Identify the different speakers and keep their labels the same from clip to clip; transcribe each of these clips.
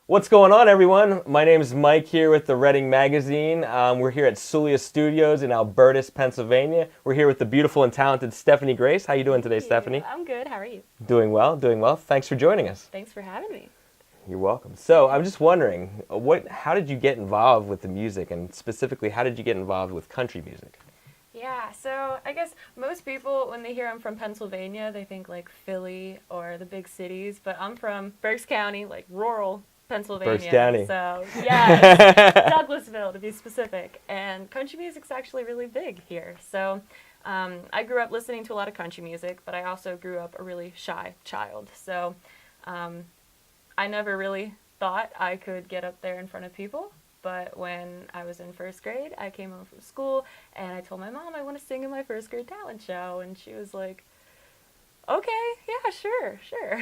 Speaker 1: What's going on, everyone? My name is Mike here with the Reading Magazine. We're here at Sulia Studios in Albertus, Pennsylvania. We're here with the beautiful and talented Stephanie Grace. How you doing today,
Speaker 2: Thank you.
Speaker 1: Stephanie?
Speaker 2: I'm good. How are you?
Speaker 1: Doing well, doing well. Thanks for joining us.
Speaker 2: Thanks for having me.
Speaker 1: You're welcome. So I'm just wondering, how did you get involved with the music, and specifically, how did you get involved with country music?
Speaker 2: Yeah, so I guess most people, when they hear I'm from Pennsylvania, they think like Philly or the big cities, but I'm from Berks County, like rural Pennsylvania.
Speaker 1: Berks County.
Speaker 2: So, yes, Douglasville to be specific. And country music's actually really big here. So, I grew up listening to a lot of country music, but I also grew up a really shy child. So, I never really thought I could get up there in front of people. But when I was in first grade, I came home from school and I told my mom I want to sing in my first grade talent show. And she was like, okay, yeah, sure.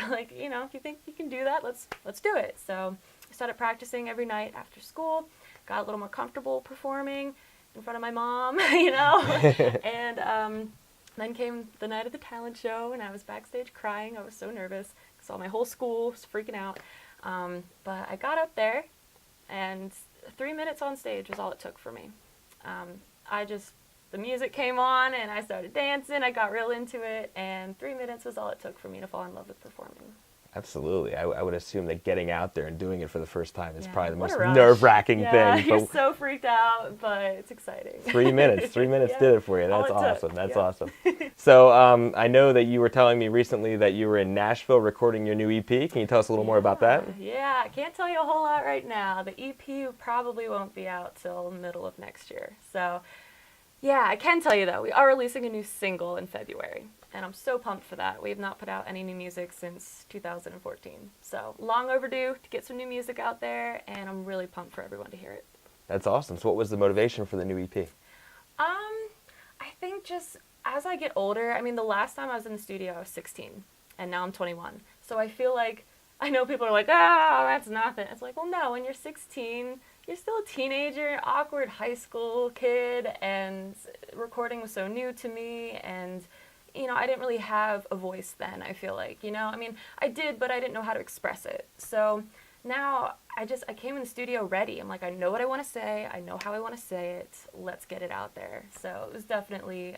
Speaker 2: Like, if you think you can do that, let's do it. So I started practicing every night after school, got a little more comfortable performing in front of my mom, and then came the night of the talent show, and I was backstage crying. I was so nervous because all my whole school was freaking out. But I got up there, and 3 minutes on stage was all it took for me. The music came on and I started dancing. I got real into it, and 3 minutes was all it took for me to fall in love with performing.
Speaker 1: Absolutely. I would assume that getting out there and doing it for the first time is probably the
Speaker 2: what
Speaker 1: most
Speaker 2: a rush.
Speaker 1: nerve-wracking
Speaker 2: Yeah,
Speaker 1: thing.
Speaker 2: you're so freaked out, but it's exciting.
Speaker 1: 3 minutes. 3 minutes
Speaker 2: Yeah.
Speaker 1: did it for you.
Speaker 2: All
Speaker 1: That's
Speaker 2: it took.
Speaker 1: awesome. That's
Speaker 2: Yeah.
Speaker 1: awesome. So I know that you were telling me recently that you were in Nashville recording your new EP. Can you tell us a little more about that?
Speaker 2: Yeah, I can't tell you a whole lot right now. The EP probably won't be out till middle of next year. So, yeah, I can tell you though, we are releasing a new single in February, and I'm so pumped for that. We have not put out any new music since 2014. So, long overdue to get some new music out there, and I'm really pumped for everyone to hear it.
Speaker 1: That's awesome. So what was the motivation for the new EP?
Speaker 2: I think just as I get older, I mean, the last time I was in the studio, I was 16, and now I'm 21. So I feel like, I know people are like, that's nothing. It's like, well, no, when you're 16, you're still a teenager, awkward high school kid, and recording was so new to me, and, I didn't really have a voice then, I feel like, I mean, I did, but I didn't know how to express it. So now I came in the studio ready. I'm like, I know what I want to say. I know how I want to say it. Let's get it out there. So it was definitely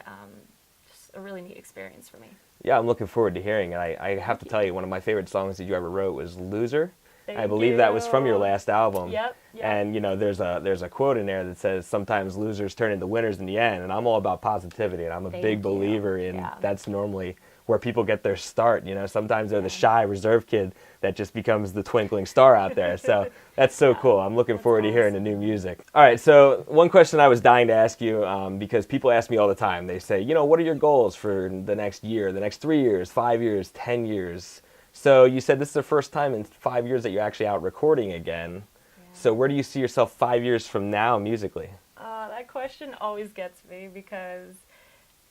Speaker 2: just a really neat experience for me.
Speaker 1: Yeah, I'm looking forward to hearing it. I have to tell you, one of my favorite songs that you ever wrote was Loser. I
Speaker 2: Thank
Speaker 1: believe that was from your
Speaker 2: you.
Speaker 1: last album.
Speaker 2: Yep.
Speaker 1: And there's a quote in there that says sometimes losers turn into winners in the end, and I'm all about positivity, and I'm a
Speaker 2: Thank
Speaker 1: big
Speaker 2: you.
Speaker 1: believer in
Speaker 2: Yeah.
Speaker 1: that's normally where people get their start. Sometimes they're the shy, reserved kid that just becomes the twinkling star out there. So that's so cool. I'm looking forward to hearing the new music. All right, so one question I was dying to ask you, because people ask me all the time, they say, what are your goals for the next year, the next 3 years, 5 years, 10 years? So you said this is the first time in 5 years that you're actually out recording again.
Speaker 2: Yeah.
Speaker 1: So where do you see yourself 5 years from now musically?
Speaker 2: That question always gets me because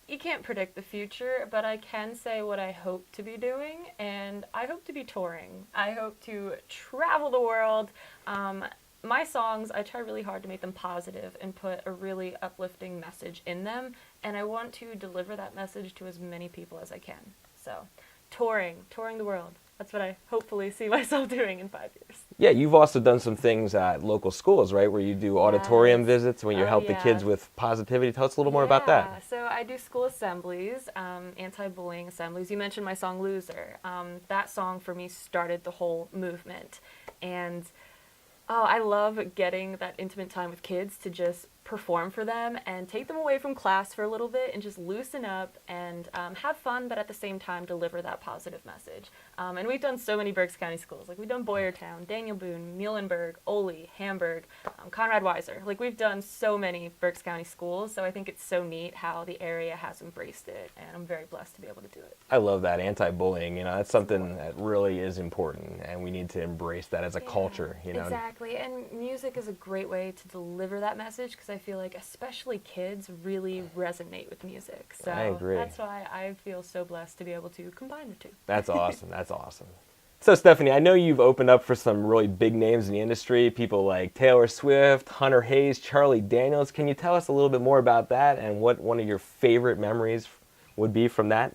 Speaker 2: you can't predict the future, but I can say what I hope to be doing, and I hope to be touring. I hope to travel the world. My songs, I try really hard to make them positive and put a really uplifting message in them, and I want to deliver that message to as many people as I can. So, touring the world. That's what I hopefully see myself doing in 5 years.
Speaker 1: Yeah, you've also done some things at local schools, right, where you do auditorium
Speaker 2: Yes.
Speaker 1: visits when you help the kids with positivity. Tell us a little more about that.
Speaker 2: So I do school assemblies, anti-bullying assemblies. You mentioned my song Loser. That song for me started the whole movement. And I love getting that intimate time with kids to just perform for them and take them away from class for a little bit and just loosen up and have fun, but at the same time deliver that positive message. And we've done so many Berks County schools. Like, we've done Boyertown, Daniel Boone, Muhlenberg, Ole, Hamburg, Conrad Weiser. Like, we've done so many Berks County schools, so I think it's so neat how the area has embraced it, and I'm very blessed to be able to do it.
Speaker 1: I love that, anti-bullying. That's something that really is important, and we need to embrace that as a culture.
Speaker 2: Exactly, and music is a great way to deliver that message because I feel like especially kids really resonate with music. So
Speaker 1: I agree.
Speaker 2: That's why I feel so blessed to be able to combine the two.
Speaker 1: That's awesome. That's awesome. So, Stephanie, I know you've opened up for some really big names in the industry, people like Taylor Swift, Hunter Hayes, Charlie Daniels. Can you tell us a little bit more about that and what one of your favorite memories would be from that?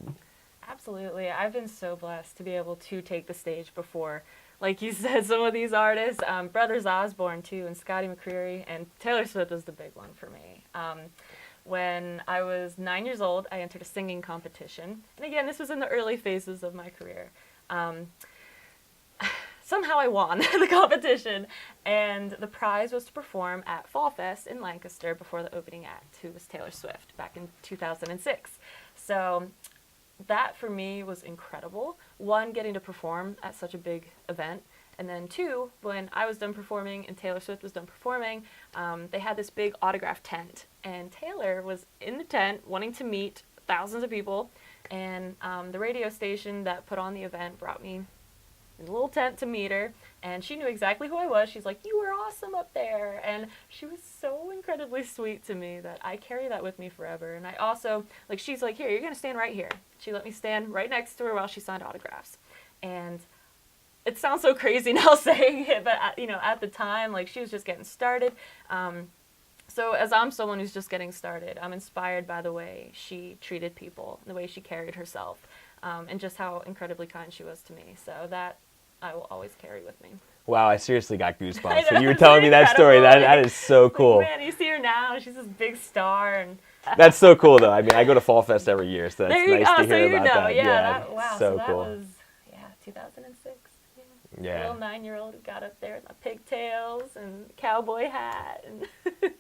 Speaker 2: Absolutely. I've been so blessed to be able to take the stage before like you said, some of these artists, Brothers Osborne too, and Scotty McCreery, and Taylor Swift was the big one for me. When I was 9 years old, I entered a singing competition. And again, this was in the early phases of my career. Somehow I won the competition, and the prize was to perform at Fall Fest in Lancaster before the opening act, who was Taylor Swift, back in 2006. So that for me was incredible. One, getting to perform at such a big event, and then two, when I was done performing and Taylor Swift was done performing, they had this big autograph tent, and Taylor was in the tent wanting to meet thousands of people, and the radio station that put on the event brought me in a little tent to meet her, and she knew exactly who I was. She's like, "You were awesome up there," and she was so incredibly sweet to me that I carry that with me forever. And I also, like, she's like, "Here, you're gonna stand right here." She let me stand right next to her while she signed autographs, and it sounds so crazy now saying it, but at the time, like, she was just getting started. So as I'm someone who's just getting started, I'm inspired by the way she treated people, the way she carried herself, and just how incredibly kind she was to me. So that I will always carry with me.
Speaker 1: Wow, I seriously got goosebumps
Speaker 2: I know,
Speaker 1: when you were
Speaker 2: it's
Speaker 1: telling me that story.
Speaker 2: incredible.
Speaker 1: That is so cool.
Speaker 2: Like, man, you see her now, she's this big star, and
Speaker 1: That's so cool, though. I mean, I go to Fall Fest every year, so that's
Speaker 2: there you
Speaker 1: nice to
Speaker 2: so
Speaker 1: hear
Speaker 2: you
Speaker 1: about
Speaker 2: know.
Speaker 1: that.
Speaker 2: Yeah, wow.
Speaker 1: so
Speaker 2: So that
Speaker 1: cool.
Speaker 2: was 2006.
Speaker 1: Yeah.
Speaker 2: Little 9-year-old who got up there with my pigtails and cowboy hat, and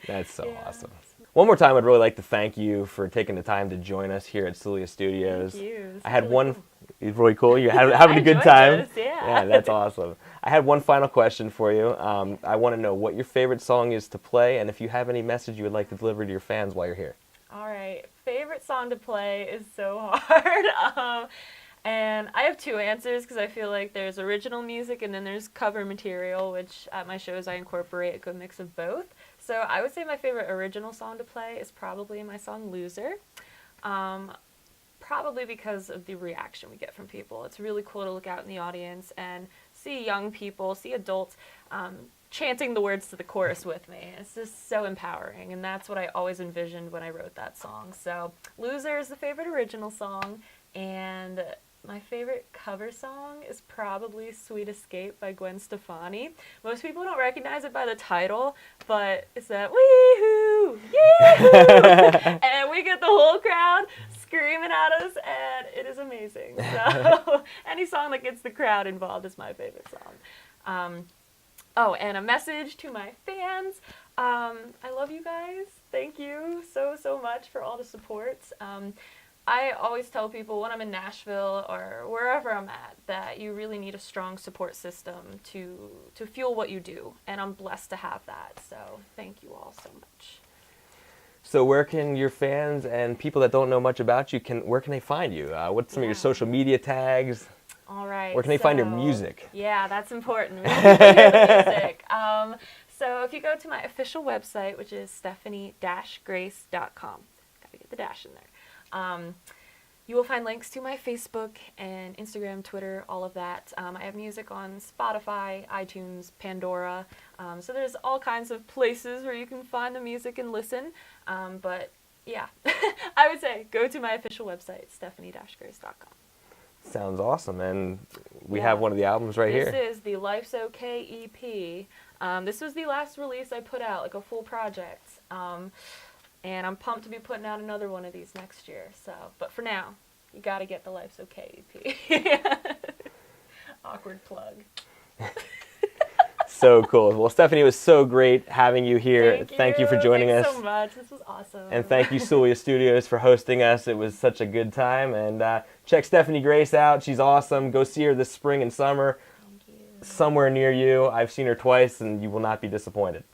Speaker 1: That's so
Speaker 2: Yeah.
Speaker 1: awesome. One more time, I'd really like to thank you for taking the time to join us here at Celia Studios.
Speaker 2: Thank you. This
Speaker 1: I
Speaker 2: is
Speaker 1: had
Speaker 2: really
Speaker 1: one.
Speaker 2: cool.
Speaker 1: It's really cool. You're having a good
Speaker 2: enjoyed
Speaker 1: time.
Speaker 2: this, yeah.
Speaker 1: Yeah, that's awesome. I had one final question for you. I want to know what your favorite song is to play, and if you have any message you would like to deliver to your fans while you're here.
Speaker 2: All right, favorite song to play is so hard. And I have two answers because I feel like there's original music and then there's cover material, which at my shows I incorporate a good mix of both. So I would say my favorite original song to play is probably my song Loser. Probably because of the reaction we get from people. It's really cool to look out in the audience and see young people, see adults chanting the words to the chorus with me. It's just so empowering, and that's what I always envisioned when I wrote that song. So Loser is the favorite original song, and my favorite cover song is probably Sweet Escape by Gwen Stefani. Most people don't recognize it by the title, but it's that wee-hoo, yee-hoo, and we get the whole crowd screaming at us, and it is amazing. So any song that gets the crowd involved is my favorite song. Oh, and a message to my fans. I love you guys. Thank you so much for all the support. I always tell people when I'm in Nashville or wherever I'm at that you really need a strong support system to fuel what you do, and I'm blessed to have that. So thank you all so much.
Speaker 1: So where can your fans and people that don't know much about you, where can they find you? What's some of your social media tags?
Speaker 2: All right.
Speaker 1: Where can they find your music?
Speaker 2: Yeah, that's important. We need to hear the music. So if you go to my official website, which is stephanie-grace.com, gotta get the dash in there. You will find links to my Facebook and Instagram, Twitter, all of that. I have music on Spotify, iTunes, Pandora. So there's all kinds of places where you can find the music and listen. But yeah, I would say go to my official website, stephanie-grace.com.
Speaker 1: Sounds awesome, and we have one of the albums right here.
Speaker 2: This is the Life's Okay EP. This was the last release I put out, like a full project. And I'm pumped to be putting out another one of these next year. So, but for now, you got to get the Life's Okay EP. Awkward plug.
Speaker 1: So cool. Well, Stephanie, it was so great having you here. Thank you for joining us.
Speaker 2: Thanks so much. This was awesome.
Speaker 1: And thank you, Celia Studios, for hosting us. It was such a good time. And check Stephanie Grace out. She's awesome. Go see her this spring and summer
Speaker 2: Thank you.
Speaker 1: somewhere near you. I've seen her twice, and you will not be disappointed.